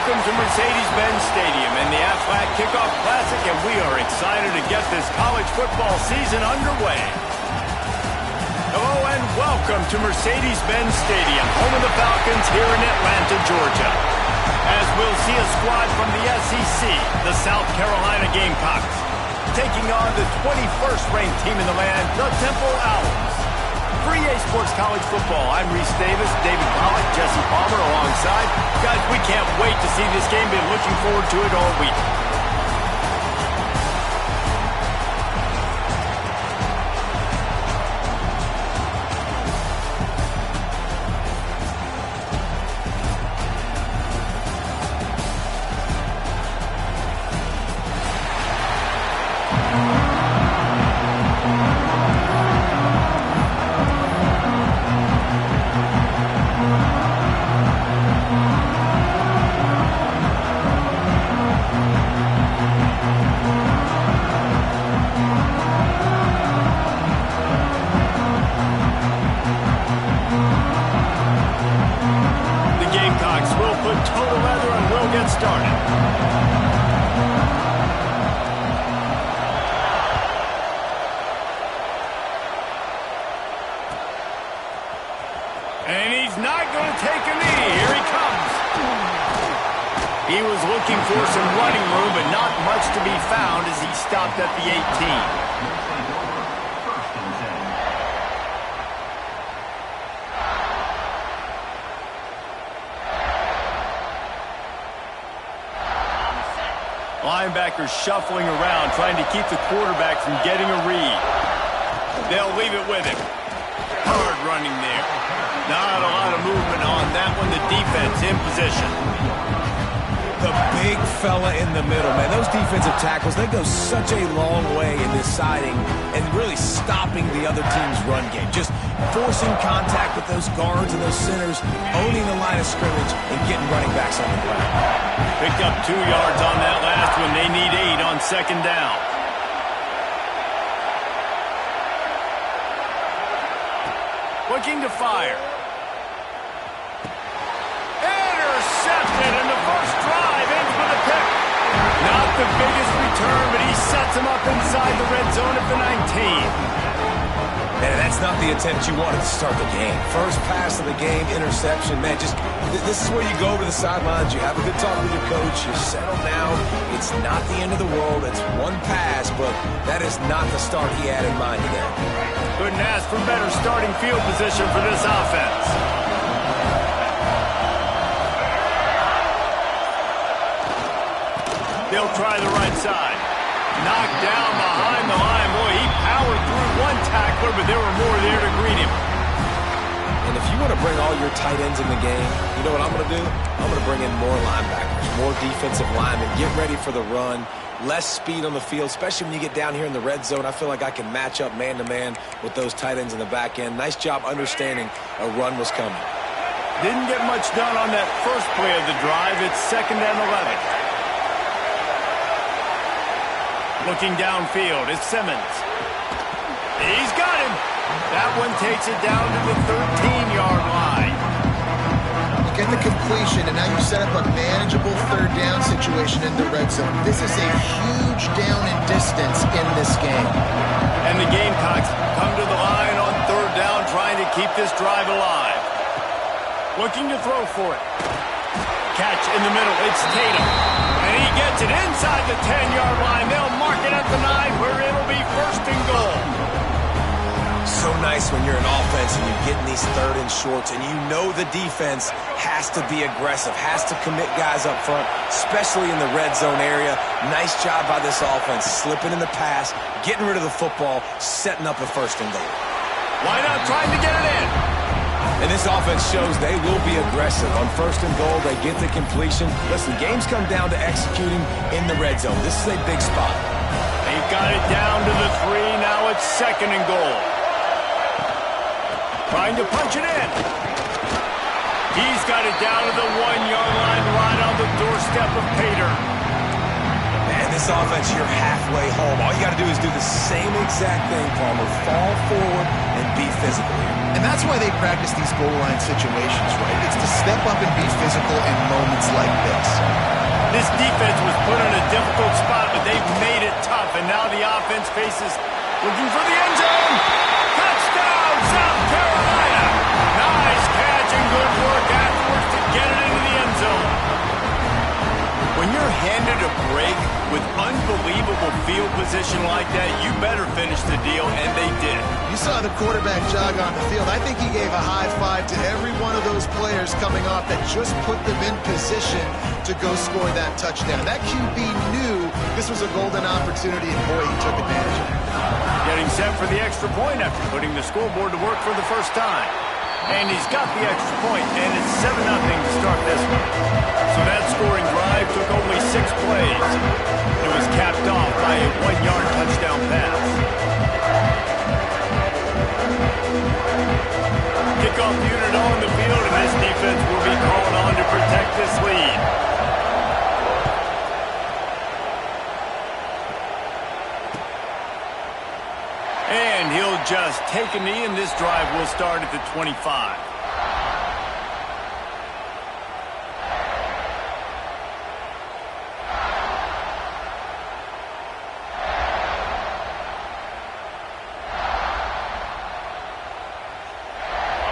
welcome to Mercedes-Benz Stadium and the Aflac Kickoff Classic, and we are excited to get this college football season underway. Hello and welcome to Mercedes-Benz Stadium, home of the Falcons here in Atlanta, Georgia. As we'll see a squad from the SEC, the South Carolina Gamecocks, taking on the 21st ranked team in the land, the Temple Owls. For EA Sports College Football, I'm Reese Davis, David Pollock, Jesse Palmer alongside. Guys, we can't wait to see this game. Been looking forward to it all week. And he's not going to take a knee. Here he comes. He was looking for some running room, but not much to be found as he stopped at the 18. Linebackers shuffling around, trying to keep the quarterback from getting a read. They'll leave it with him. Hard running there. Not a lot of movement on that one. The defense in position. The big fella in the middle, man. Those defensive tackles, they go such a long way in deciding and really stopping the other team's run game. Just forcing contact with those guards and those centers, owning the line of scrimmage, and getting running backs on the ground. Picked up 2 yards on that last one. They need 8 on second down. Looking to fire. Intercepted, and the first drive ends with a pick. Not the biggest return, but he sets him up inside the red zone at the 19. Man, that's not the attempt you wanted to start the game. First pass of the game, interception. Man, just this is where you go to the sidelines. You have a good talk with your coach. You settle down. It's not the end of the world. It's one pass, but that is not the start he had in mind today. Couldn't ask for better starting field position for this offense. They'll try the right side. Knocked down behind the line. Boy, he powered through one tackler, but there were more there to greet him. And if you want to bring all your tight ends in the game, you know what I'm going to do? I'm going to bring in more linebackers, more defensive linemen, get ready for the run, less speed on the field, especially when you get down here in the red zone. I feel like I can match up man-to-man with those tight ends in the back end. Nice job understanding a run was coming. Didn't get much done on that first play of the drive. It's 2nd and 11. Looking downfield, it's Simmons. He's got him. That one takes it down to the 13-yard line. You get the completion, and now you set up a manageable 3rd down situation in the red zone. This is a huge down in distance in this game. And the Gamecocks come to the line on 3rd down, trying to keep this drive alive. Looking to throw for it. Catch in the middle, it's Tatum. And he gets it inside the 10-yard line. They'll mark it at the 9, where it'll be 1st and goal. So nice when you're an offense and you're getting these 3rd and shorts, and you know the defense has to be aggressive, has to commit guys up front, especially in the red zone area. Nice job by this offense, slipping in the pass, getting rid of the football, setting up a 1st and goal. Why not trying to get it in? And this offense shows they will be aggressive. On 1st and goal, they get the completion. Listen, games come down to executing in the red zone. This is a big spot. They've got it down to the 3. Now it's 2nd and goal. Trying to punch it in. He's got it down to the 1-yard line, right on the doorstep of Pater. Man, this offense, you're halfway home. All you got to do is do the same exact thing, Palmer. Fall forward and be physical here. And that's why they practice these goal line situations, right? It's to step up and be physical in moments like this. This defense was put in a difficult spot, but they've made it tough. And now the offense faces looking for the end zone. Touchdown, South Carolina. Nice catch and good work afterwards to get it into the end zone. When you're handed a break with unbelievable field position like that, you better finish the deal, and they did. You saw the quarterback jog on the field. I think he gave a high five to every one of those players coming off that just put them in position to go score that touchdown. That QB knew this was a golden opportunity, and boy, he took advantage of it. Getting set for the extra point after putting the scoreboard to work for the first time. And he's got the extra point, and it's 7-0 to start this one. So that scoring drive took only 6 plays. It was capped off by a 1-yard touchdown pass. Kickoff unit on the field, and this defense will be called on to protect this lead. And he'll just take a knee, and this drive will start at the 25.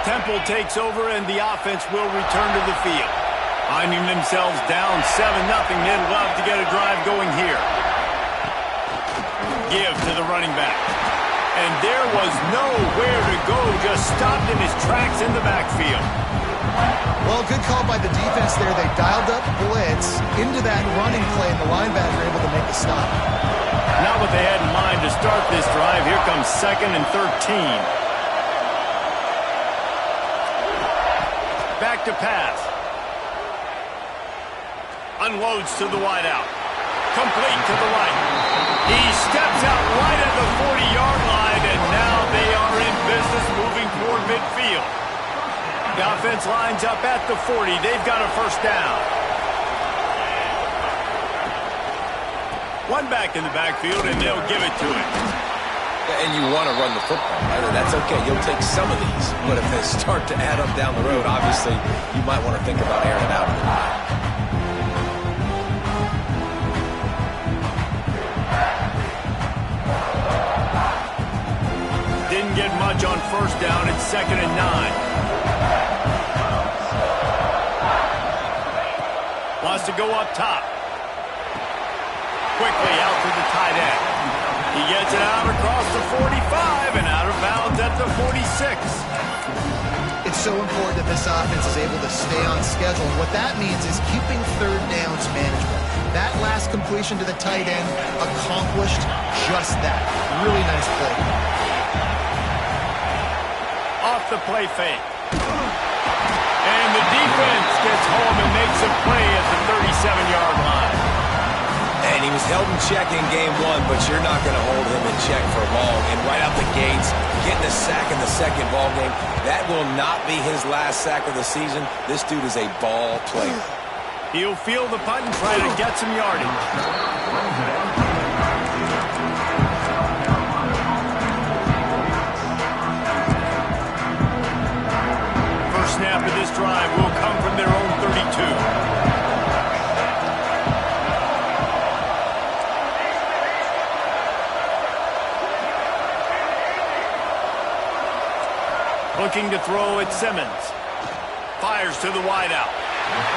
Temple takes over, and the offense will return to the field. Finding themselves down 7-0, they'd love to get a drive going here. Give to the running back. And there was nowhere to go, just stopped in his tracks in the backfield. Well, good call by the defense there. They dialed up blitz into that running play, and the linebacker able to make the stop. Not what they had in mind to start this drive. Here comes 2nd and 13. Back to pass. Unloads to the wideout. Complete to the right. He steps out right at the 40-yard line, and now they are in business moving toward midfield. The offense lines up at the 40. They've got a first down. One back in the backfield, and they'll give it to him. And you want to run the football, right? That's okay. You'll take some of these. But if they start to add up down the road, obviously, you might want to think about airing it out a little bit. Didn't get much on first down. It's 2nd and 9. Wants to go up top. Quickly out to the tight end. He gets it out across the 45 and out of bounds at the 46. It's so important that this offense is able to stay on schedule. And what that means is keeping third downs manageable. That last completion to the tight end accomplished just that. Really nice play. Off the play fake. And the defense gets home and makes a play at the 37-yard line. And he was held in check in game 1, but you're not going to hold him in check for long. And right out the gates, getting a sack in the second ball game, that will not be his last sack of the season. This dude is a ball player. He'll feel the punt and try to get some yardage. Snap of this drive will come from their own 32. Looking to throw at Simmons. Fires to the wideout.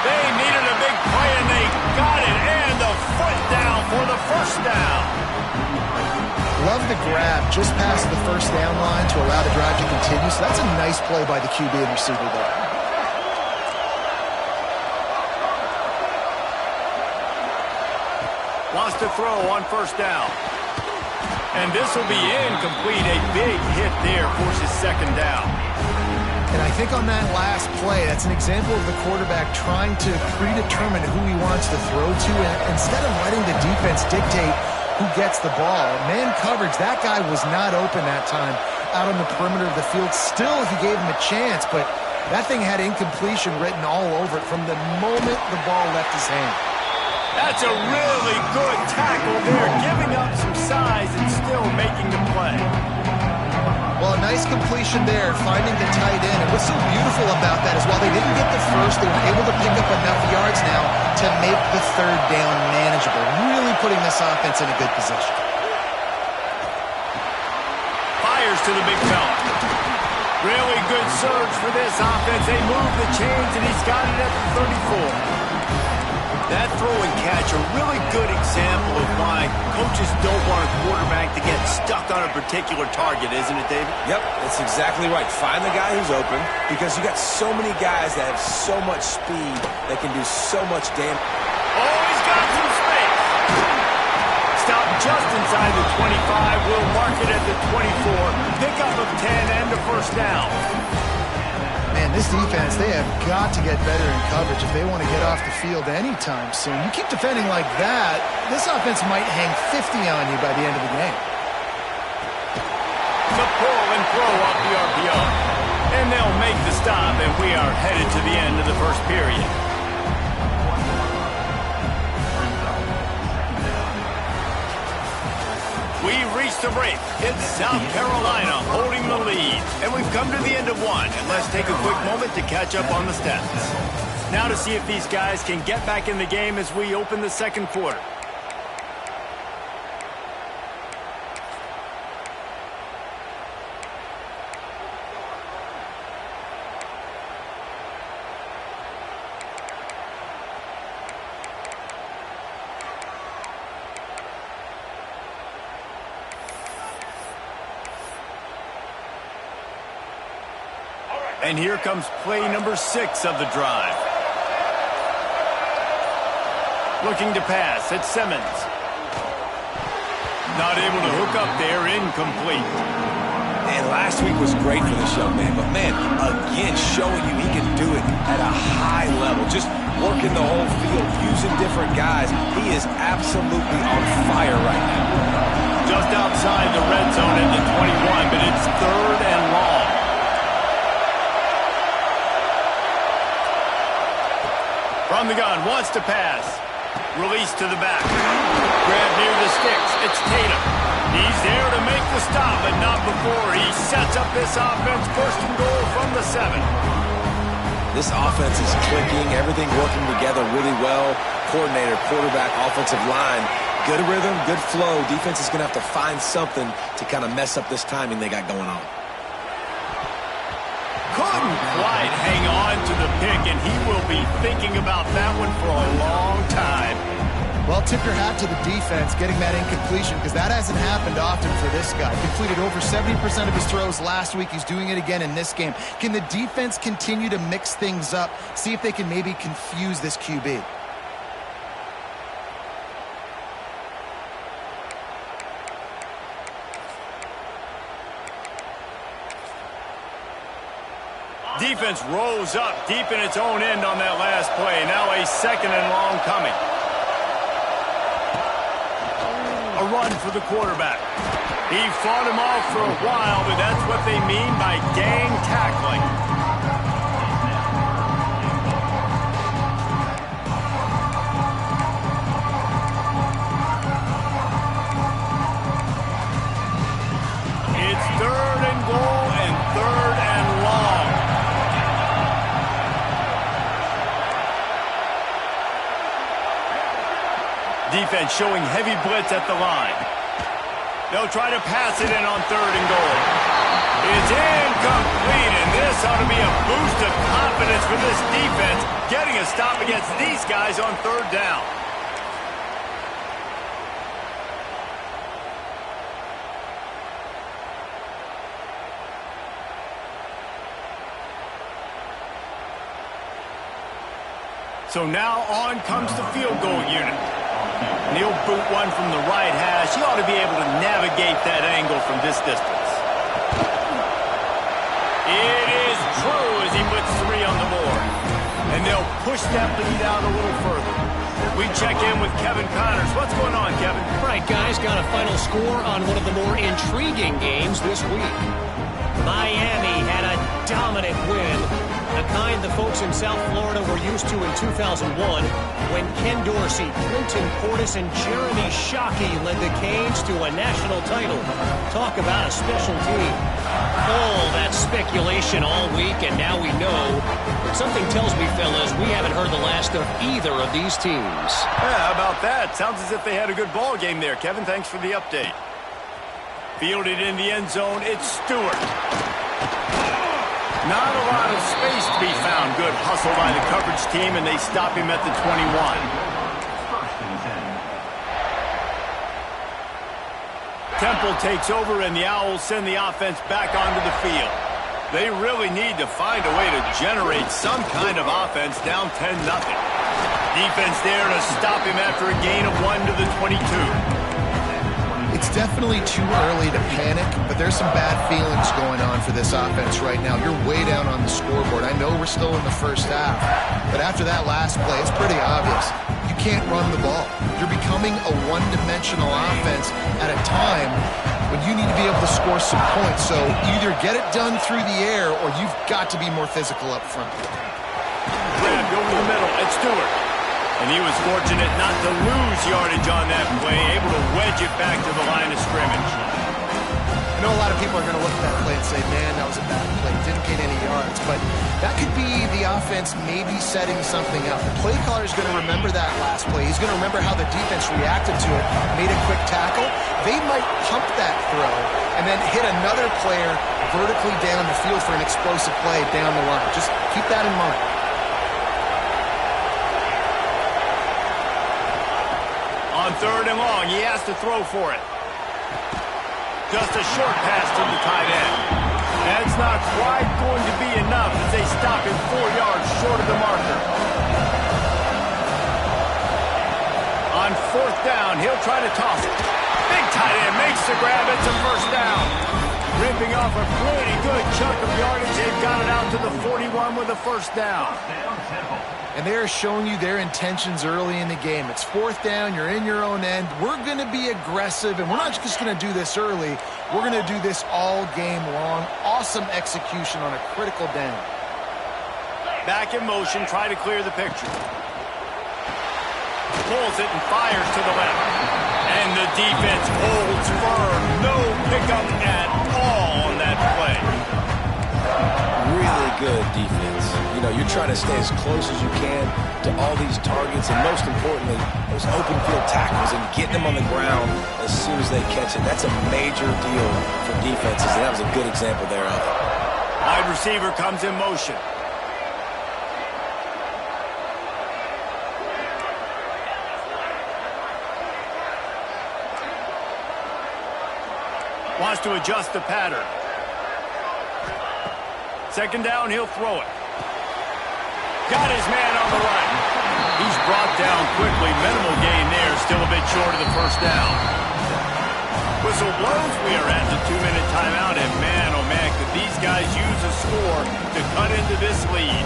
They needed a big play, and they got it. And the foot down for the first down. Love the grab just past the first down line to allow the drive to continue. So that's a nice play by the QB and receiver there. Wants to throw on first down. And this will be incomplete. A big hit there forces 2nd down. And I think on that last play, that's an example of the quarterback trying to predetermine who he wants to throw to. And instead of letting the defense dictate who gets the ball, man coverage, that guy was not open that time out on the perimeter of the field. Still, he gave him a chance, but that thing had incompletion written all over it from the moment the ball left his hand. That's a really good tackle there, giving up some size and still making the play. Well, a nice completion there, finding the tight end. And what's so beautiful about that is while they didn't get the first, they were able to pick up enough yards now to make the third down manageable, really putting this offense in a good position. Fires to the big fella. Really good surge for this offense. They move the chains, and he's got it at the 34. That throw and catch, a really good example of why coaches don't want a quarterback to get stuck on a particular target, isn't it, David? Yep, that's exactly right. Find the guy who's open because you got so many guys that have so much speed that can do so much damage. Oh, he's got some space. Stop just inside the 25. We'll mark it at the 24. Pickup of 10 and a first down. Man, this defense, they have got to get better in coverage if they want to get off the field anytime soon. You keep defending like that, this offense might hang 50 on you by the end of the game. The pull and throw off the RPO. And they'll make the stop, and we are headed to the end of the first period. We've reached the break. It's South Carolina holding the lead. And we've come to the end of one. And let's take a quick moment to catch up on the stats. Now to see if these guys can get back in the game as we open the second quarter. And here comes play number 6 of the drive. Looking to pass, it's Simmons. Not able to hook up there, incomplete. And last week was great for this young man, but man, again, showing you he can do it at a high level. Just working the whole field, using different guys. He is absolutely on fire right now. Just outside the red zone at the 21, but it's third and long. From the gun, wants to pass. Release to the back. Grab near the sticks. It's Tatum. He's there to make the stop, but not before he sets up this offense. First and goal from the 7. This offense is clicking, everything working together really well. Coordinator, quarterback, offensive line. Good rhythm, good flow. Defense is going to have to find something to kind of mess up this timing they got going on. Couldn't quite hang on to the pick, and he will be thinking about that one for a long time. Well, tip your hat to the defense getting that incompletion because that hasn't happened often for this guy. Completed over 70% of his throws last week. He's doing it again in this game. Can the defense continue to mix things up? See if they can maybe confuse this QB. Defense rose up deep in its own end on that last play. Now a second and long coming. A run for the quarterback. He fought him off for a while, but that's what they mean by gang tackling. It's third and goal and third and long. Defense showing heavy blitz at the line. They'll try to pass it in on third and goal. It's incomplete, and this ought to be a boost of confidence for this defense, getting a stop against these guys on third down. So now on comes the field goal unit. He'll boot one from the right hash. He ought to be able to navigate that angle from this distance. It is true as he puts 3 on the board. And they'll push that lead out a little further. We check in with Kevin Connors. What's going on, Kevin? Right, guys, got a final score on one of the more intriguing games this week. Miami had a dominant win The kind the folks in South Florida were used to in 2001 when Ken Dorsey, Clinton Portis, and Jeremy Shockey led the Canes to a national title. Talk about a special team. All that speculation all week, and now we know. But something tells me, fellas, we haven't heard the last of either of these teams. Yeah, how about that? Sounds as if they had a good ball game there. Kevin, thanks for the update. Fielded in the end zone, it's Stewart. Not a lot of space to be found. Good hustle by the coverage team, and they stop him at the 21. Temple takes over, and the Owls send the offense back onto the field. They really need to find a way to generate some kind of offense down 10-0. Defense there to stop him after a gain of 1 to the 22. It's definitely too early to panic, but there's some bad feelings going on for this offense right now. You're way down on the scoreboard. I know we're still in the first half, but after that last play, it's pretty obvious. You can't run the ball. You're becoming a one-dimensional offense at a time when you need to be able to score some points. So either get it done through the air or you've got to be more physical up front. Grabbed over the middle, it's Stewart. And he was fortunate not to lose yardage on that play, able to wedge it back to the line of scrimmage. I know a lot of people are going to look at that play and say, man, that was a bad play. Didn't gain any yards. But that could be the offense maybe setting something up. The play caller is going to remember that last play. He's going to remember how the defense reacted to it, made a quick tackle. They might pump that throw and then hit another player vertically down the field for an explosive play down the line. Just keep that in mind. On 3rd and long, he has to throw for it. Just a short pass to the tight end. That's not quite going to be enough as they stop him 4 yards short of the marker. On 4th down, he'll try to toss it. Big tight end makes the grab. It's a first down. Ripping off a pretty good chunk of yardage. They've got it out to the 41 with a first down. And they're showing you their intentions early in the game. It's 4th down. You're in your own end. We're going to be aggressive, and we're not just going to do this early. We're going to do this all game long. Awesome execution on a critical down. Back in motion, try to clear the picture. Pulls it and fires to the left. And the defense holds firm. No pickup at all on that play. Really good defense. You know, you're trying to stay as close as you can to all these targets, and most importantly, those open field tackles and getting them on the ground as soon as they catch it. That's a major deal for defenses, and that was a good example there of it. Wide receiver comes in motion. Wants to adjust the pattern. 2nd down, he'll throw it. Got his man on the right. He's brought down quickly. Minimal gain there. Still a bit short of the first down. Whistle blows. We are at the 2-minute timeout. And man, oh man, could these guys use a score to cut into this lead.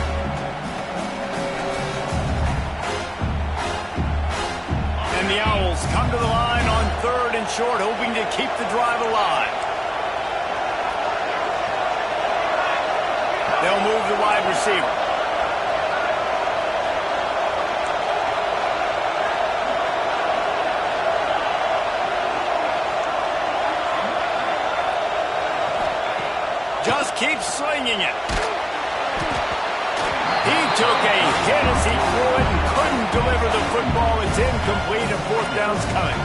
And the Owls come to the line on 3rd and short, hoping to keep the drive alive. They'll move the wide receiver. Just keeps slinging it. He took a hit as he threw it and couldn't deliver the football. It's incomplete, and 4th down's coming.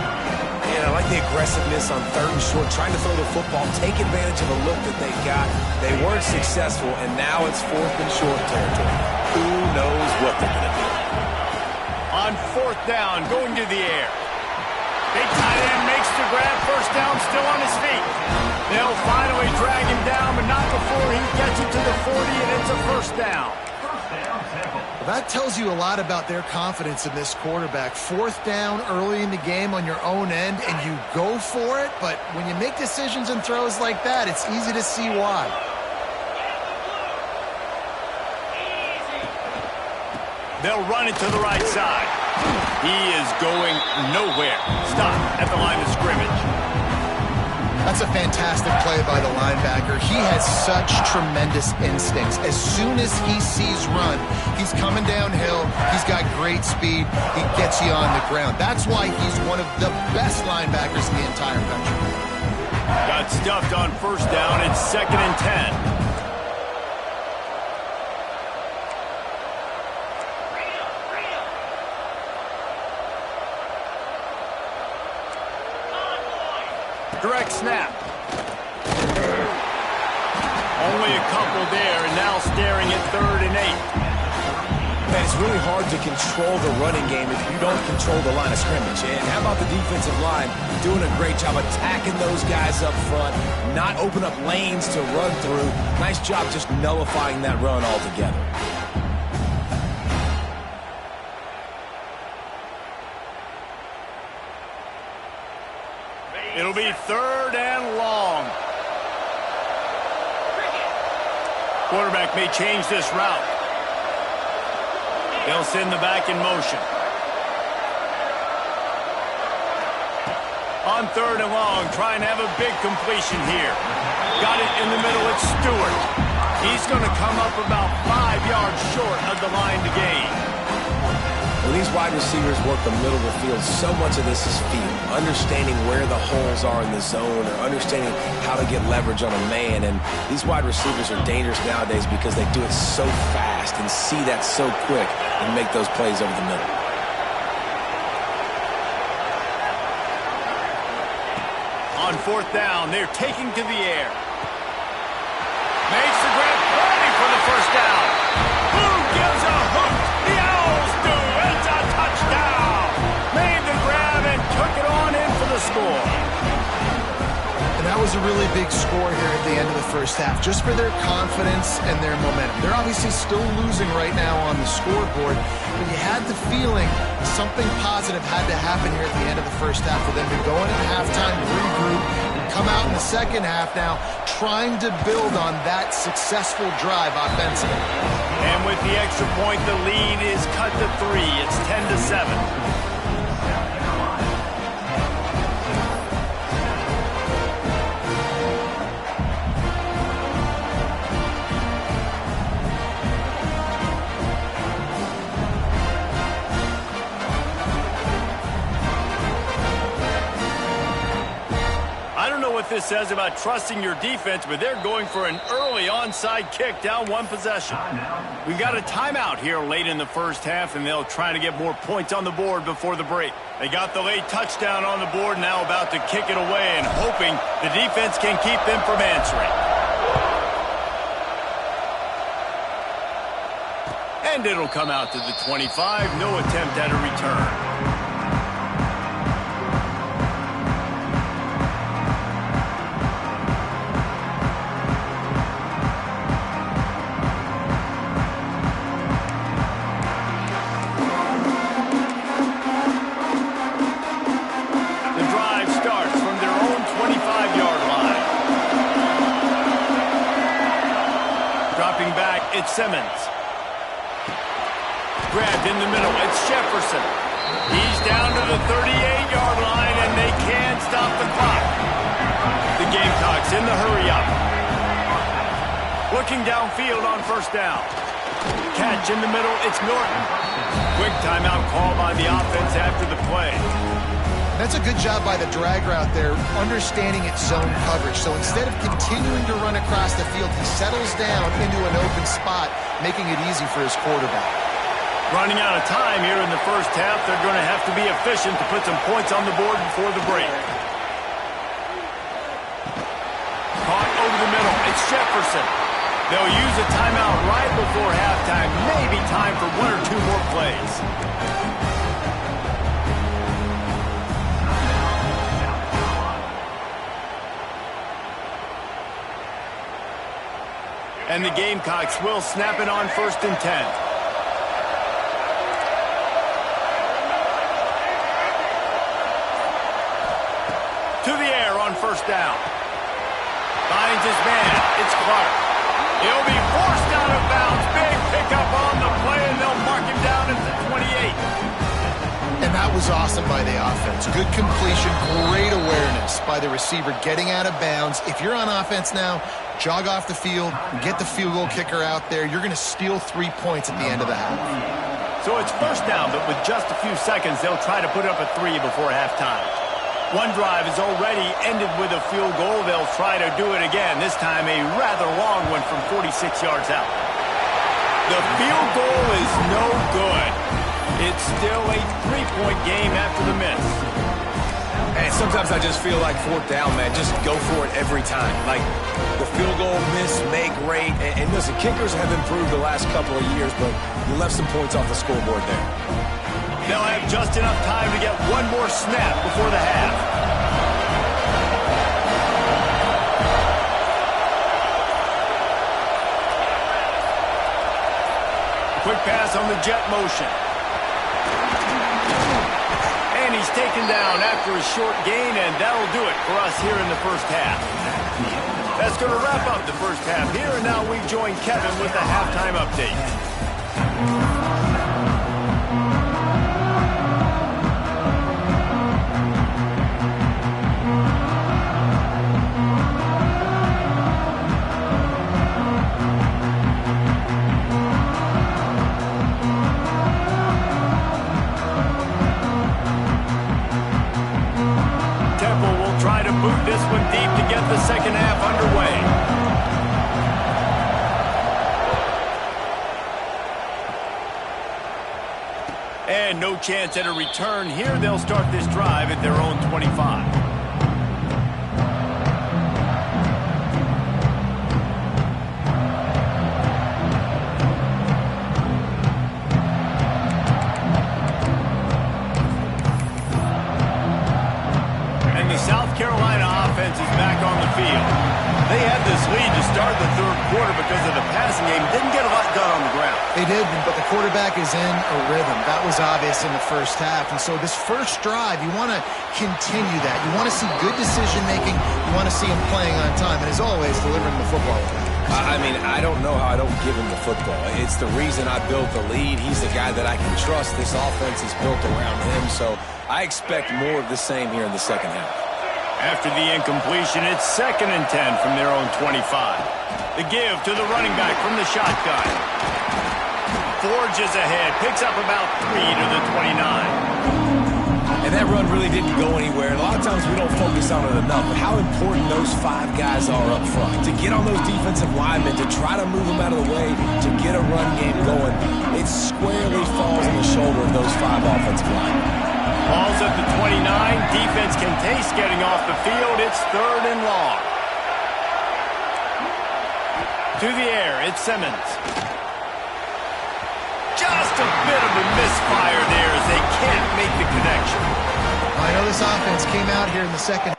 And I like the aggressiveness on 3rd and short, trying to throw the football, take advantage of a look that they got. They weren't successful, and now it's 4th and short territory. Who knows what they're going to do? On 4th down, going to the air. Big tight end makes the grab. First down, still on his feet. They'll finally drag him down, but not before he gets it to the 40, and it's a first down. Well, that tells you a lot about their confidence in this quarterback. 4th down early in the game on your own end, and you go for it, but when you make decisions and throws like that, it's easy to see why. They'll run it to the right side. He is going nowhere. Stop at the line of scrimmage. That's That's a fantastic play by the linebacker. He has such tremendous instincts. As soon as he sees run, he's coming downhill. He's got great speed. He gets you on the ground. That's why he's one of the best linebackers in the entire country. Got stuffed on first down. It's 2nd and 10. Direct snap. Only a couple there, and now staring at 3rd and 8. And it's really hard to control the running game if you don't control the line of scrimmage. And how about the defensive line doing a great job attacking those guys up front, not open up lanes to run through. Nice job just nullifying that run altogether. It'll be 3rd and long. Quarterback may change this route. They'll send the back in motion. On 3rd and long, trying to have a big completion here. Got it in the middle, it's Stewart. He's going to come up about 5 yards short of the line to gain. When these wide receivers work the middle of the field, so much of this is feel. Understanding where the holes are in the zone or understanding how to get leverage on a man. And these wide receivers are dangerous nowadays because they do it so fast and see that so quick and make those plays over the middle. On 4th down, they're taking to the air. Makes the grab, ready for the first down. Who gives a hook? The Owls do. It's a touchdown. Made the grab and took it on in for the score. And that was a really big score here at the end of the first half, just for their confidence and their momentum. They're obviously still losing right now on the scoreboard, but you had the feeling something positive had to happen here at the end of the first half for them to go in at halftime, regroup, and come out in the second half now trying to build on that successful drive offensively. And with the extra point, the lead is cut to 3. It's 10-7. What this says about trusting your defense, but they're going for an early onside kick down 1 possession. We got a timeout here late in the first half, and they'll try to get more points on the board before the break. They got the late touchdown on the board, now about to kick it away and hoping the defense can keep them from answering. And it'll come out to the 25, no attempt at a return. It's Simmons. Grabbed in the middle. It's Jefferson. He's down to the 38-yard line, and they can't stop the clock. The Gamecocks in the hurry-up. Looking downfield on first down. Catch in the middle. It's Norton. Quick timeout call by the offense after the play. That's a good job by the drag route there, understanding its zone coverage. So instead of continuing to run across the field, he settles down into an open spot, making it easy for his quarterback. Running out of time here in the first half, they're going to have to be efficient to put some points on the board before the break. Caught over the middle. It's Jefferson. They'll use a timeout right before halftime. Maybe time for 1 or 2 more plays. And the Gamecocks will snap it on 1st and 10. To the air on first down. Finds his man. It's Clark. He'll be forced out of bounds. Big pickup on the play, and they'll mark him down at the 28. And that was awesome by the offense. Good completion, great awareness. by the receiver getting out of bounds. If you're on offense now, jog off the field, get the field goal kicker out there. You're going to steal 3 points at the end of the half. So it's first down, but with just a few seconds, they'll try to put up a 3 before halftime. One drive is already ended with a field goal. They'll try to do it again, this time a rather long one from 46 yards out. The field goal is no good. It's still a 3-point game after the miss. And sometimes I just feel like fourth down, man. Just go for it every time. Like the field goal, miss, make, rate. And listen, kickers have improved the last couple of years, but you left some points off the scoreboard there. They'll have just enough time to get one more snap before the half. Quick pass on the jet motion. And he's taken down after a short gain, and that'll do it for us here in the first half. That's going to wrap up the first half here, and now we join Kevin with the halftime update. Boot this one deep to get the second half underway. And no chance at a return here. They'll start this drive at their own 25. Is back on the field. They had this lead to start the third quarter because of the passing game. Didn't get a lot done on the ground. They did, but the quarterback is in a rhythm. That was obvious in the first half. And so this first drive, you want to continue that. You want to see good decision-making. You want to see him playing on time. And as always, delivering the football. I mean, I don't know how I don't give him the football. It's the reason I built the lead. He's the guy that I can trust. This offense is built around him. So I expect more of the same here in the second half. After the incompletion, it's 2nd and 10 from their own 25. The give to the running back from the shotgun. Forges ahead, picks up about 3 to the 29. And that run really didn't go anywhere. And a lot of times we don't focus on it enough, but how important those 5 guys are up front. To get on those defensive linemen, to try to move them out of the way, to get a run game going, it squarely falls on the shoulder of those 5 offensive linemen. Ball's at the 29. Defense can taste getting off the field. It's 3rd and long. To the air, it's Simmons. Just a bit of a misfire there as they can't make the connection. I know this offense came out here in the second.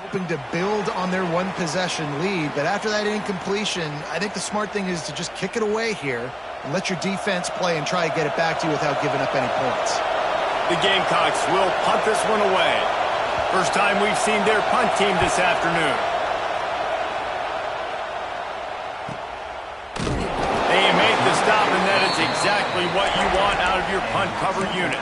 Hoping to build on their one-possession lead, but after that incompletion, I think the smart thing is to just kick it away here and let your defense play and try to get it back to you without giving up any points. The Gamecocks will punt this one away. First time we've seen their punt team this afternoon. They make the stop, and that is exactly what you want out of your punt cover unit.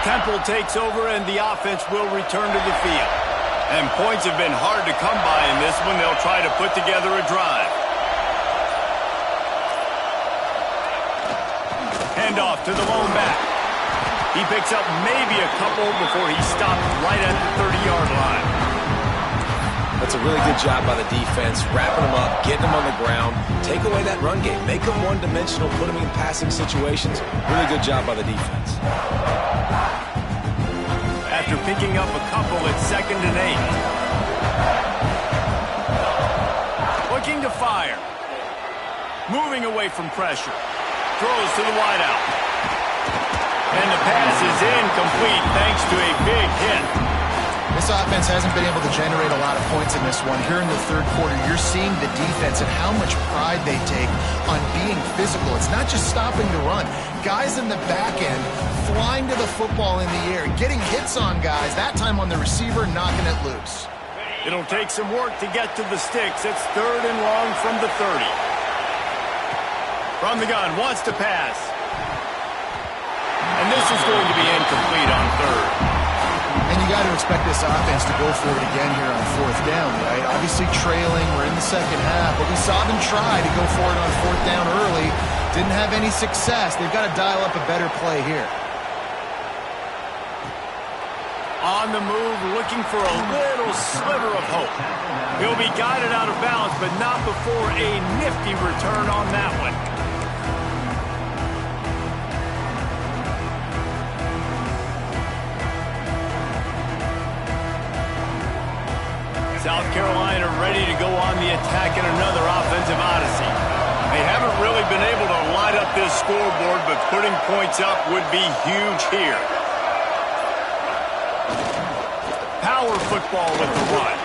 Temple takes over, and the offense will return to the field. And points have been hard to come by in this one. They'll try to put together a drive. Handoff to the lone back. He picks up maybe a couple before he stopped right at the 30-yard line. That's a really good job by the defense, wrapping them up, getting them on the ground, take away that run game, make them one-dimensional, put them in passing situations. Really good job by the defense. After picking up a couple at 2nd and 8. Looking to fire. Moving away from pressure. Throws to the wideout. And the pass is incomplete thanks to a big hit. This offense hasn't been able to generate a lot of points in this one. Here in the third quarter, you're seeing the defense and how much pride they take on being physical. It's not just stopping the run. Guys in the back end flying to the football in the air, getting hits on guys, that time on the receiver, knocking it loose. It'll take some work to get to the sticks. It's 3rd and long from the 30. From the gun, wants to pass. And this is going to be incomplete on 3rd. And you got to expect this offense to go for it again here on 4th down, right? Obviously trailing, we're in the second half, but we saw them try to go for it on 4th down early. Didn't have any success. They've got to dial up a better play here. On the move, looking for a little sliver of hope. He'll be guided out of bounds, but not before a nifty return on that one. South Carolina ready to go on the attack in another offensive odyssey. They haven't really been able to light up this scoreboard, but putting points up would be huge here. Power football with the run.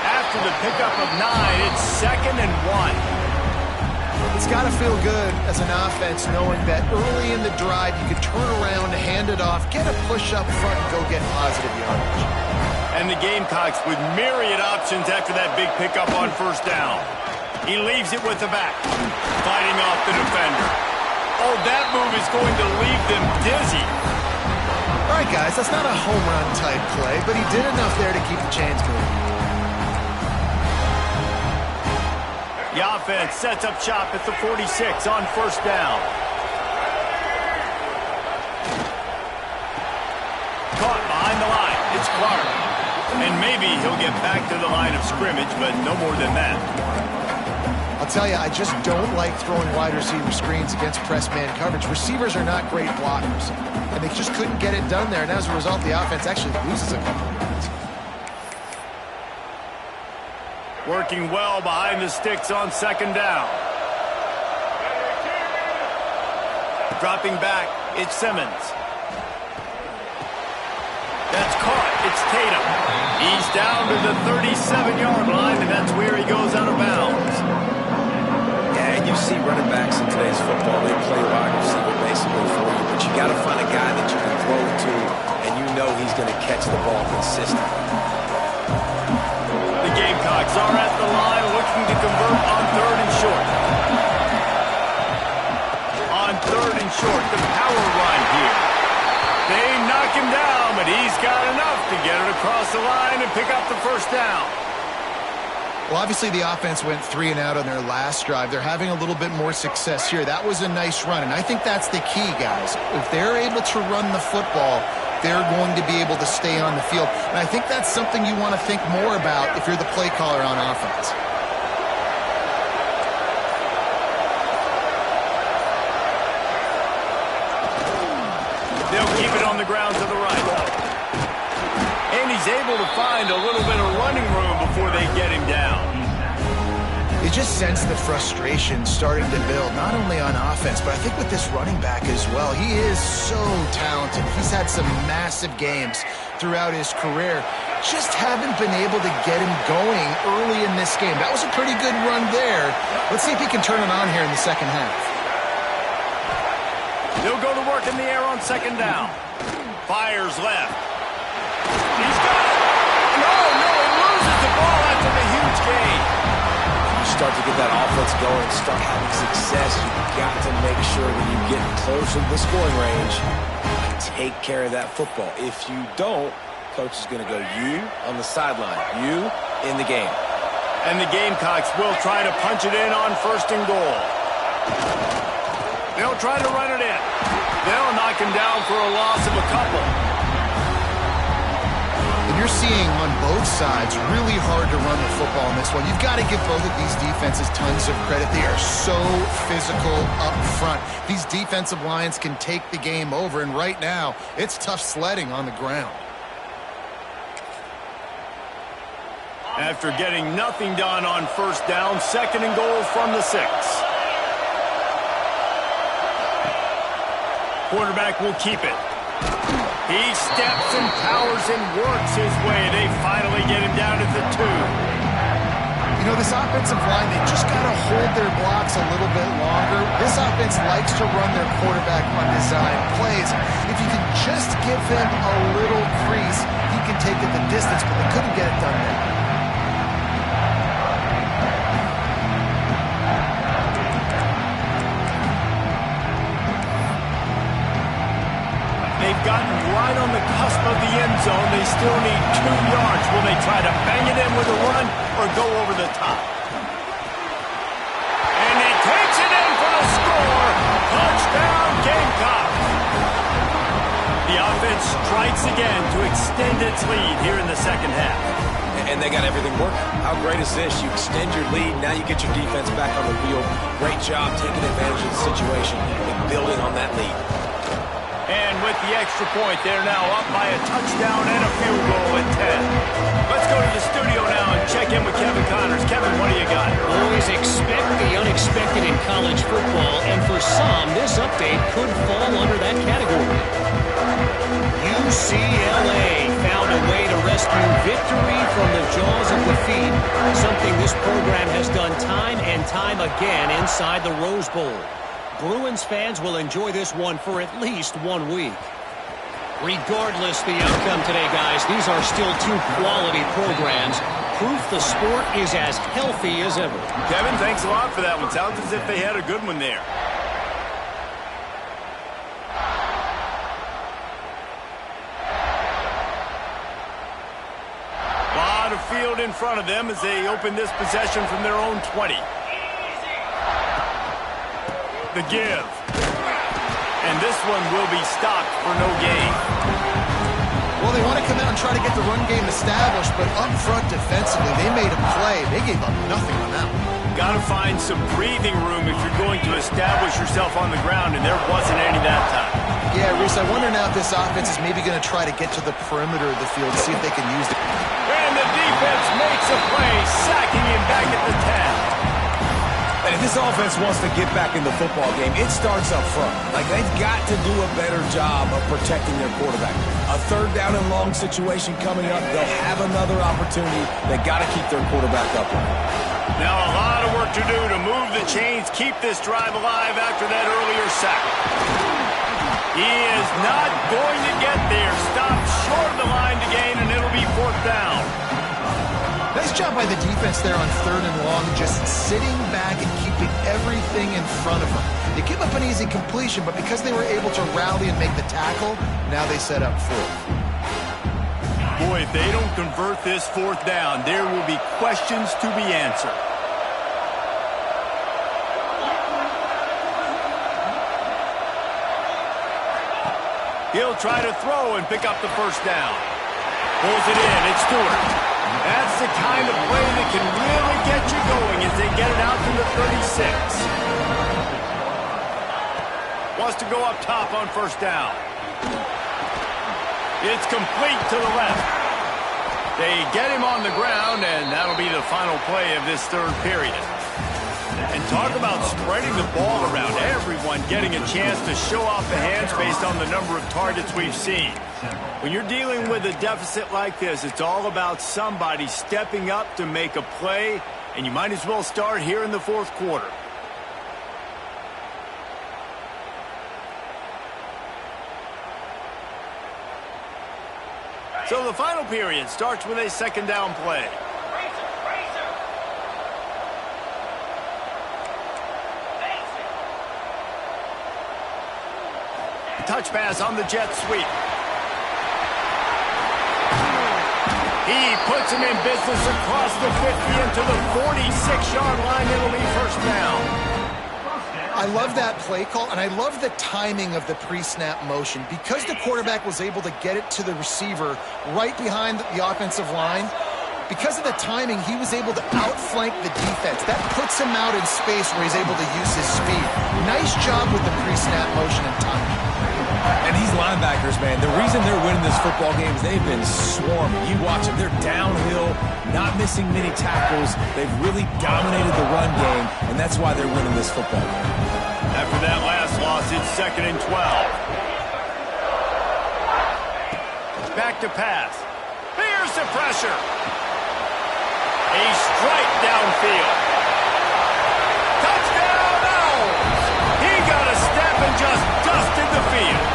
After the pickup of 9, it's 2nd and 1. It's got to feel good as an offense knowing that early in the drive you can turn around, hand it off, get a push up front, and go get positive yardage. And the Gamecocks with myriad options after that big pickup on 1st down. He leaves it with the back, fighting off the defender. Oh, that move is going to leave them dizzy. All right, guys, that's not a home run type play, but he did enough there to keep the chains moving. The offense sets up shop at the 46 on 1st down. Caught behind the line. It's Clark. And maybe he'll get back to the line of scrimmage, but no more than that. I'll tell you, I just don't like throwing wide receiver screens against press man coverage. Receivers are not great blockers, and they just couldn't get it done there. And as a result, the offense actually loses a couple of yards. Working well behind the sticks on 2nd down. Dropping back, it's Simmons. That's caught. It's Tatum. He's down to the 37-yard line, and that's where he goes out of bounds. Yeah, and you see running backs in today's football, they play wide receiver basically for you, but you got to find a guy that you can throw to, and you know he's going to catch the ball consistently. The Gamecocks are at the line looking to convert on 3rd and short. On 3rd and short, the power run here. They knock him down, but he's got enough to get it across the line and pick up the 1st down. Well, obviously the offense went 3 and out on their last drive. They're having a little bit more success here. That was a nice run, and I think that's the key, guys. If they're able to run the football, they're going to be able to stay on the field. And I think that's something you want to think more about if you're the play caller on offense. They'll keep it on the ground to the right. And he's able to find a little bit of running room before they get him down. You just sense the frustration starting to build, not only on offense, but I think with this running back as well. He is so talented. He's had some massive games throughout his career. Just haven't been able to get him going early in this game. That was a pretty good run there. Let's see if he can turn it on here in the second half. He'll go to work in the air on 2nd down. Fires left. He's got it. No, he loses the ball after the huge gain. You start to get that offense going, start having success, you've got to make sure that you get closer to the scoring range and take care of that football. If you don't, coach is going to go you on the sideline, you in the game. And the Gamecocks will try to punch it in on 1st and goal. They'll try to run it in. They'll knock second down for a loss of a couple. And you're seeing on both sides really hard to run the football in this one. You've got to give both of these defenses tons of credit. They are so physical up front. These defensive lines can take the game over, and right now it's tough sledding on the ground. After getting nothing done on first down, second and goal from the 6. Quarterback will keep it. He steps and powers and works his way. They finally get him down at the 2. You know, this offensive line, they just got to hold their blocks a little bit longer. This offense likes to run their quarterback on design plays. If you can just give him a little crease, he can take it the distance, but they couldn't get it done there. They've gotten right on the cusp of the end zone. They still need 2 yards. Will they try to bang it in with a run or go over the top? And he takes it in for the score. Touchdown, Gamecocks. The offense strikes again to extend its lead here in the second half. And they got everything working. How great is this? You extend your lead. Now you get your defense back on the field. Great job taking advantage of the situation and building on that lead. And with the extra point, they're now up by a touchdown and a field goal at 10. Let's go to the studio now and check in with Kevin Connors. Kevin, what do you got? Always expect the unexpected in college football, and for some, this update could fall under that category. UCLA found a way to rescue victory from the jaws of defeat, something this program has done time and time again inside the Rose Bowl. Bruins fans will enjoy this one for at least 1 week. Regardless the outcome today, guys, these are still 2 quality programs. Proof the sport is as healthy as ever. Kevin, thanks a lot for that one. Sounds as if they had a good one there. A lot of field in front of them as they open this possession from their own 20. The give. And this one will be stopped for no gain. Well, they want to come out and try to get the run game established, but up front defensively, they made a play. They gave up nothing on that one. Got to find some breathing room if you're going to establish yourself on the ground, and there wasn't any that time. Yeah, Reese, I wonder now if this offense is maybe going to try to get to the perimeter of the field to see if they can use it. And the defense makes a play, sacking him back at the 10. And if this offense wants to get back in the football game, it starts up front. Like, they've got to do a better job of protecting their quarterback. A third down and long situation coming up, they'll have another opportunity. They got to keep their quarterback upright. Now a lot of work to do to move the chains, keep this drive alive after that earlier sack. He is not going to get there. Stopped short of the line to gain, and it'll be 4th down. Nice job by the defense there on 3rd and long, just sitting back and keeping everything in front of them. They give up an easy completion, but because they were able to rally and make the tackle, now they set up 4th. Boy, if they don't convert this 4th down, there will be questions to be answered. He'll try to throw and pick up the 1st down. Pulls it in. It's Stewart. That's the kind of play that can really get you going as they get it out to the 36. Wants to go up top on 1st down. It's complete to the left. They get him on the ground, and that'll be the final play of this 3rd period. And talk about spreading the ball around. Everyone getting a chance to show off the hands based on the number of targets we've seen. When you're dealing with a deficit like this, it's all about somebody stepping up to make a play, and you might as well start here in the 4th quarter. So the final period starts with a 2nd down play. Touch pass on the jet sweep. He puts him in business across the 50 into the 46-yard line. It'll be 1st down. I love that play call, and I love the timing of the pre-snap motion. Because the quarterback was able to get it to the receiver right behind the offensive line, because of the timing, he was able to outflank the defense. That puts him out in space where he's able to use his speed. Nice job with the pre-snap motion and timing. And these linebackers, man, the reason they're winning this football game is they've been swarming. You watch them. They're downhill, not missing many tackles. They've really dominated the run game, and that's why they're winning this football game. After that last loss, it's 2nd and 12. Back to pass. Here's the pressure. A strike downfield. Touchdown, Owls! He got a step and just dusted the field.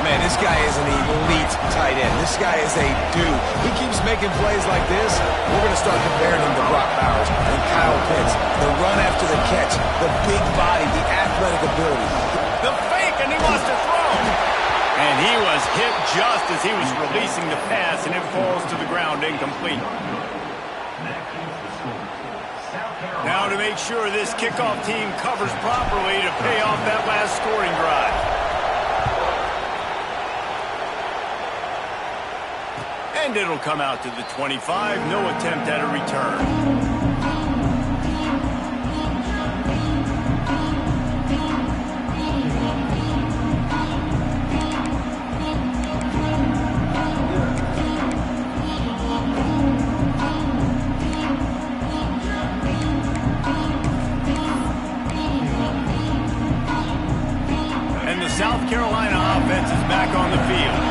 Man, this guy is an elite tight end. This guy is a dude. He keeps making plays like this. We're going to start comparing him to Brock Bowers and Kyle Pitts. The run after the catch, the big body, the athletic ability. The fake, and he wants to throw. And he was hit just as he was releasing the pass, and it falls to the ground incomplete. Now to make sure this kickoff team covers properly to pay off that last scoring drive. And it'll come out to the 25. No attempt at a return. South Carolina offense is back on the field.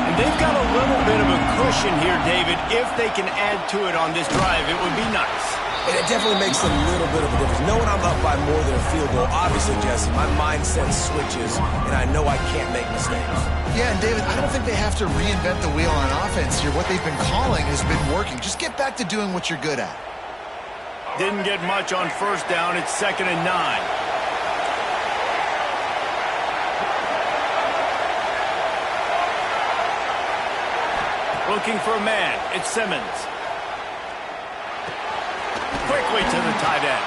And they've got a little bit of a cushion here, David. If they can add to it on this drive, it would be nice. And it definitely makes a little bit of a difference. Knowing I'm up by more than a field goal, obviously, Jesse, my mindset switches, and I know I can't make mistakes. Yeah, and David, I don't think they have to reinvent the wheel on offense here. What they've been calling has been working. Just get back to doing what you're good at. Didn't get much on first down. It's 2nd and 9. Looking for a man. It's Simmons. Quickly to the tight end.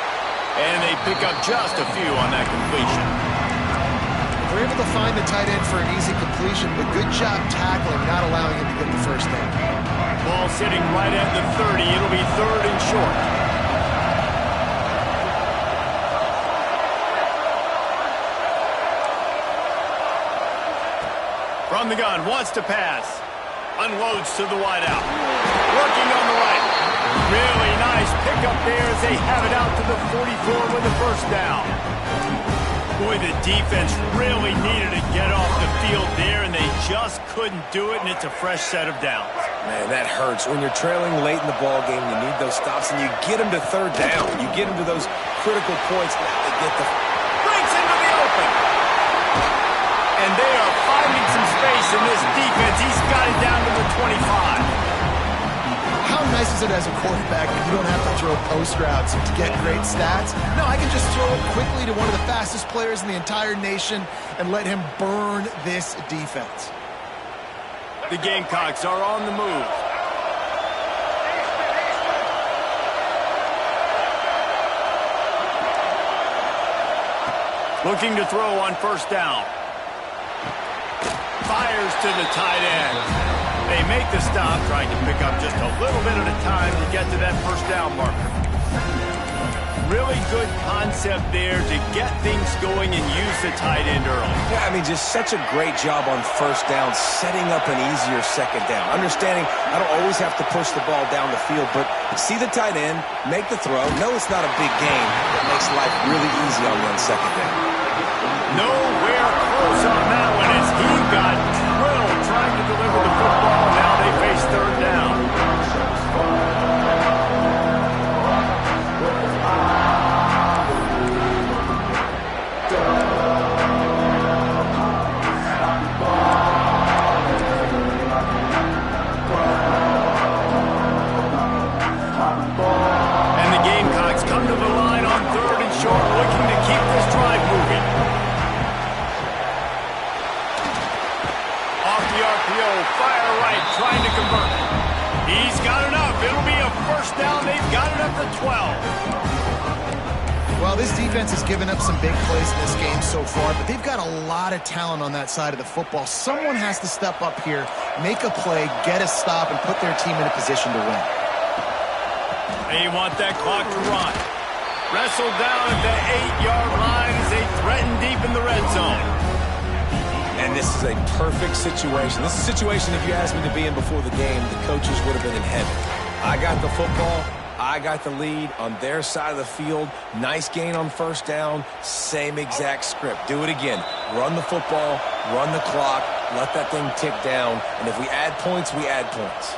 And they pick up just a few on that completion. They're able to find the tight end for an easy completion, but good job tackling, not allowing him to get the first down. Ball sitting right at the 30. It'll be 3rd and short. From the gun, wants to pass. Unloads to the wideout. Working on the right. Really nice pickup there as they have it out to the 44 with the first down. Boy, the defense really needed to get off the field there, and they just couldn't do it, and it's a fresh set of downs. Man, that hurts. When you're trailing late in the ball game, you need those stops, and you get them to 3rd down. You get them to those critical points. Now they get the... Breaks into the open. And they are finding some space in this defense. He's got it down to the 25. How nice is it as a quarterback when you don't have to throw post routes to get great stats? No, I can just throw it quickly to one of the fastest players in the entire nation and let him burn this defense. The Gamecocks are on the move. Looking to throw on first down. Fires to the tight end. They make the stop, trying to pick up just a little bit at a time to get to that first down marker. Really good concept there to get things going and use the tight end early. Yeah, I mean, just such a great job on first down, setting up an easier second down. Understanding I don't always have to push the ball down the field, but see the tight end, make the throw. No, it's not a big game. It makes life really easy on 1 second down. Nowhere close on that one as he got drilled trying to deliver the football. Now they face 3rd down. And the Gamecocks come to the line on 3rd and short, looking to keep this drive moving. Fire right, trying to convert. He's got enough. It'll be a first down. They've got it at the 12. Well, this defense has given up some big plays in this game so far, but they've got a lot of talent on that side of the football. Someone has to step up here, make a play, get a stop, and put their team in a position to win. They want that clock to run. Wrestled down at the 8-yard line as they threaten deep in the red zone. And this is a perfect situation. This is a situation, if you asked me to be in before the game, the coaches would have been in heaven. I got the football. I got the lead on their side of the field. Nice gain on first down. Same exact script. Do it again. Run the football, run the clock, let that thing tick down. And if we add points, we add points.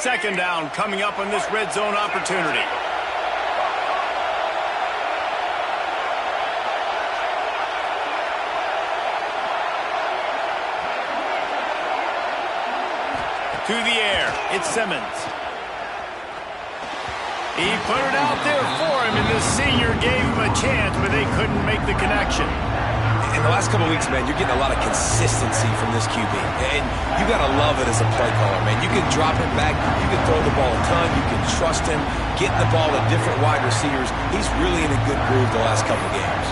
Second down coming up on this red zone opportunity. To the air, it's Simmons. He put it out there for him, and the senior gave him a chance, but they couldn't make the connection. In the last couple of weeks, man, you're getting a lot of consistency from this QB. And you got to love it as a play caller, man. You can drop it back. You can throw the ball a ton. You can trust him. Getting the ball to different wide receivers. He's really in a good groove the last couple of games.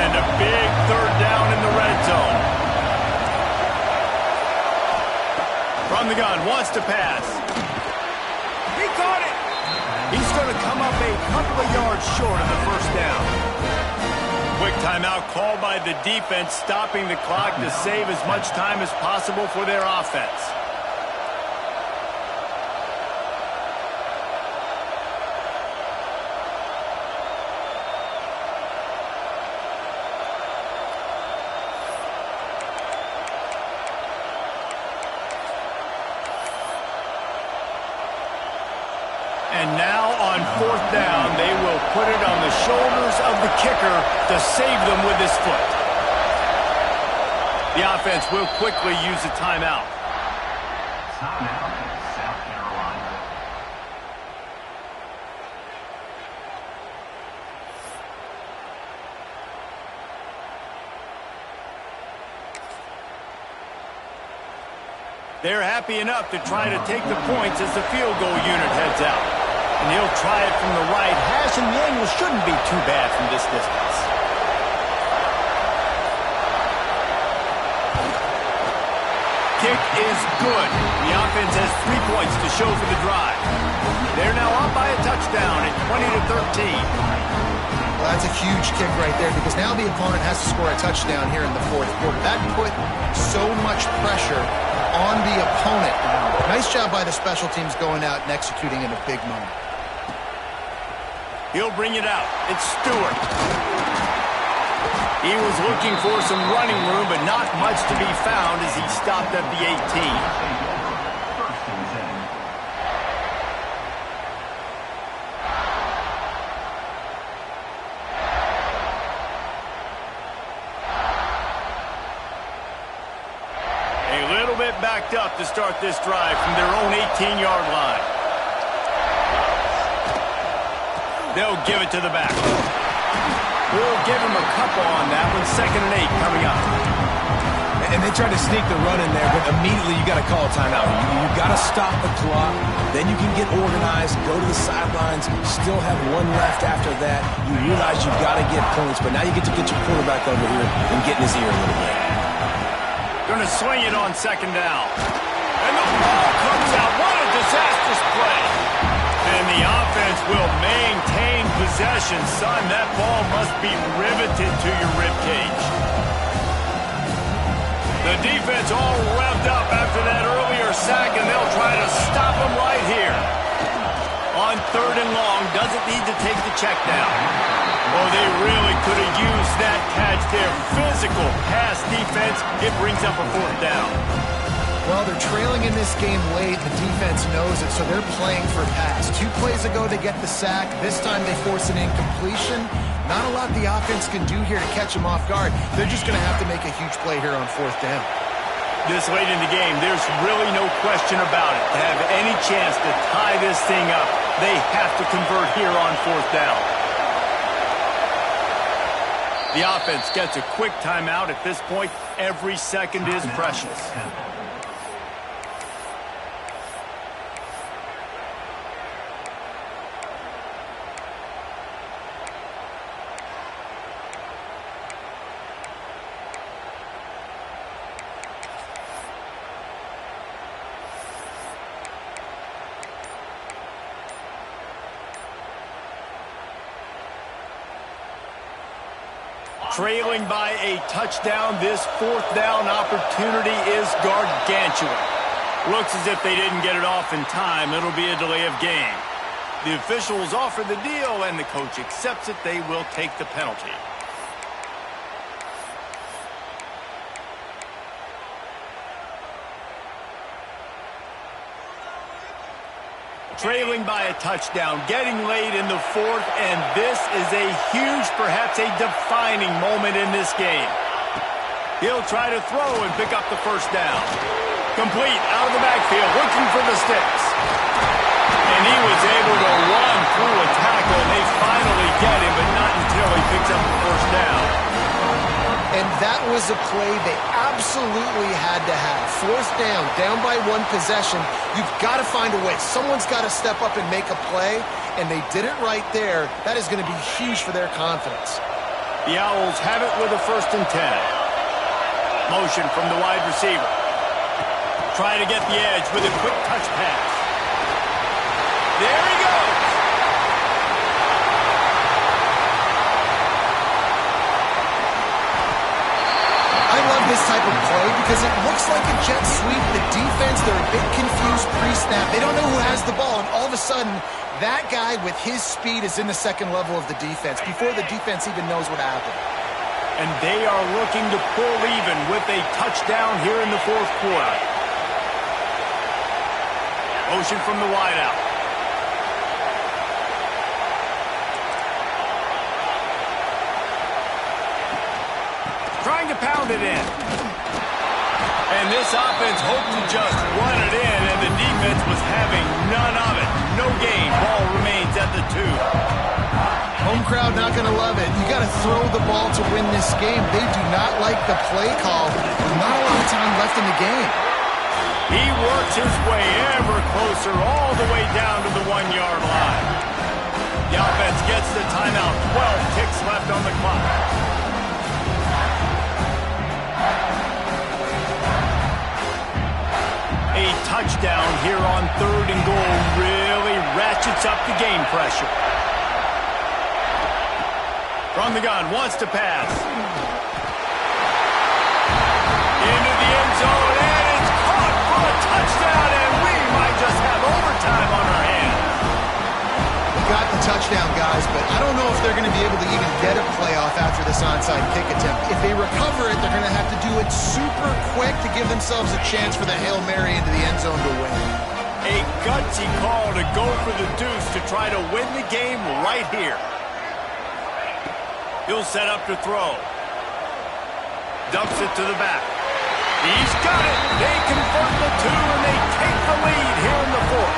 A big third down in the red zone. From the gun, wants to pass. He caught it. He's going to come up a couple of yards short of the first down. Quick timeout called by the defense, stopping the clock to save as much time as possible for their offense. And now on fourth down, they will put it on the shoulders of the kicker to save them with his foot. The offense will quickly use a timeout. Timeout, South Carolina. They're happy enough to try to take the points as the field goal unit heads out. And he'll try it from the right hash, and the angle shouldn't be too bad from this distance. Kick is good. The offense has 3 points to show for the drive. They're now up by a touchdown at 20-13. Well, that's a huge kick right there because now the opponent has to score a touchdown here in the fourth quarter. That put so much pressure on the opponent. Nice job by the special teams going out and executing in a big moment. He'll bring it out. It's Stewart. He was looking for some running room, but not much to be found as he stopped at the 18. First and 10. A little bit backed up to start this drive from their own 18-yard line. They'll give it to the back. We'll give him a couple on that one. 2nd and 8 coming up. And they tried to sneak the run in there, but immediately you got to call a timeout. You got to stop the clock. Then you can get organized, go to the sidelines, still have one left after that. You realize you've got to get points, but now you get to get your quarterback over here and get in his ear a little bit. Going to swing it on 2nd down. And the ball comes out. What a disastrous play. And the offense will maintain possession. Son, that ball must be riveted to your ribcage. The defense all revved up after that earlier sack, and they'll try to stop him right here. On 3rd and long, doesn't need to take the check down. Oh, they really could have used that catch there. Physical pass defense. It brings up a 4th down. Well, they're trailing in this game late. The defense knows it, so they're playing for pass. 2 plays ago, they get the sack. This time they force an incompletion. Not a lot the offense can do here to catch them off guard. They're just going to have to make a huge play here on 4th down. This late in the game, there's really no question about it. To have any chance to tie this thing up, they have to convert here on 4th down. The offense gets a quick timeout. At this point, every second is precious. Trailing by a touchdown, this 4th down opportunity is gargantuan. Looks as if they didn't get it off in time. It'll be a delay of game. The officials offer the deal, and the coach accepts it. They will take the penalty. Trailing by a touchdown, getting late in the 4th, and this is a huge, perhaps a defining moment in this game. He'll try to throw and pick up the 1st down. Complete out of the backfield, looking for the sticks. And he was able to run through a tackle, and they finally get him, but not until he picks up the 1st down. And that was a play they absolutely had to have. 4th down by 1 possession. You've got to find a way. Someone's got to step up and make a play, and they did it right there. That is going to be huge for their confidence. The Owls have it with a 1st and 10. Motion from the wide receiver. Trying to get the edge with a quick touch pass. There he goes. I love this type of play because it looks like a jet sweep. The defense, they're a bit confused pre-snap. They don't know who has the ball, and all of a sudden, that guy with his speed is in the 2nd level of the defense before the defense even knows what happened. And they are looking to pull even with a touchdown here in the 4th quarter. Motion from the wideout. Trying to pound it in. And this offense hoped to just run it in, and the defense was having none of it. No gain. Ball remains at the 2. Home crowd not going to love it. You got to throw the ball to win this game. They do not like the play call. There's not a lot of time left in the game. He works his way ever closer all the way down to the 1-yard line. The offense gets the timeout. 12 ticks left on the clock. A touchdown here on 3rd and goal really ratchets up the game pressure. From the gun, wants to pass. Into the end zone, and it's caught for a touchdown, and we might just have overtime on our hands. Got the touchdown, guys, but I don't know if they're going to be able to even get a playoff after this onside kick attempt. If they recover it, they're going to have to do it super quick to give themselves a chance for the Hail Mary into the end zone to win. A gutsy call to go for the deuce to try to win the game right here. He'll set up to throw. Dumps it to the back. He's got it. They convert the 2, and they take the lead here in the 4th.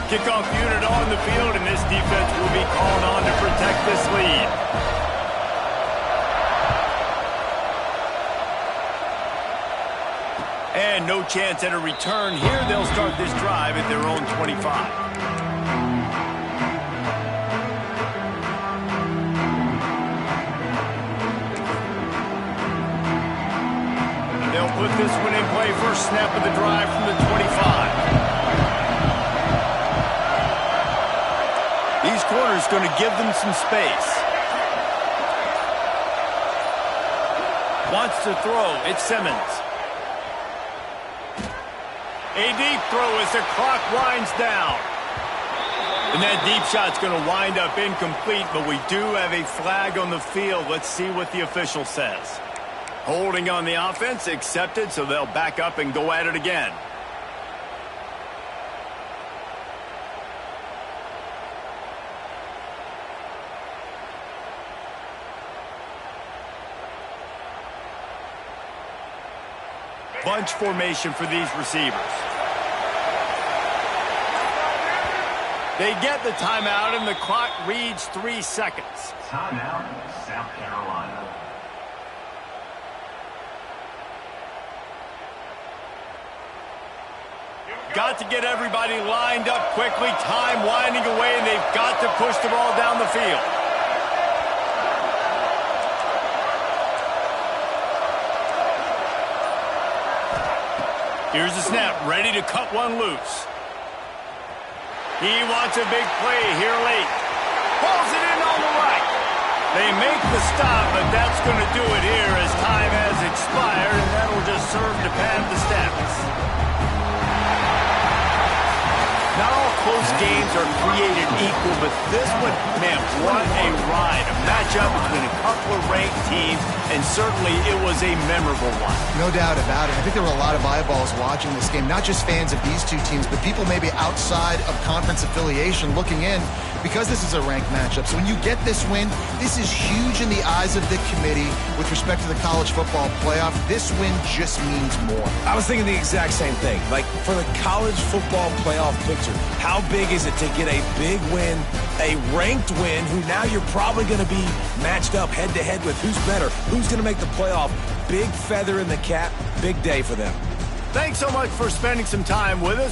Kickoff unit on the field, and this defense will be called on to protect this lead. And no chance at a return here. They'll start this drive at their own 25. They'll put this one in play. First snap of the drive from the 25. These corners going to give them some space. Wants to throw. It's Simmons. A deep throw as the clock winds down. And that deep shot's going to wind up incomplete, but we do have a flag on the field. Let's see what the official says. Holding on the offense, accepted, so they'll back up and go at it again. Bunch formation for these receivers. They get the timeout, and the clock reads 3 seconds. Timeout, South Carolina. Got to get everybody lined up quickly. Time winding away, and they've got to push the ball down the field. Here's the snap, ready to cut one loose. He wants a big play here late. Pulls it in on the right. They make the stop, but that's going to do it here as time has expired, and that'll just serve to pad the stats. Not all close games are created equal, but this one, man, what a ride. A matchup between a couple of ranked teams, and certainly it was a memorable one. No doubt about it. I think there were a lot of eyeballs watching this game, not just fans of these two teams, but people maybe outside of conference affiliation looking in because this is a ranked matchup. So when you get this win, this is huge in the eyes of the committee with respect to the college football playoff. This win just means more. I was thinking the exact same thing. Like, for the college football playoff picture, how big is it to get a big win, a ranked win, who now you're probably going to be matched up head-to-head with who's better, who's going to make the playoff. Big feather in the cap, big day for them. Thanks so much for spending some time with us.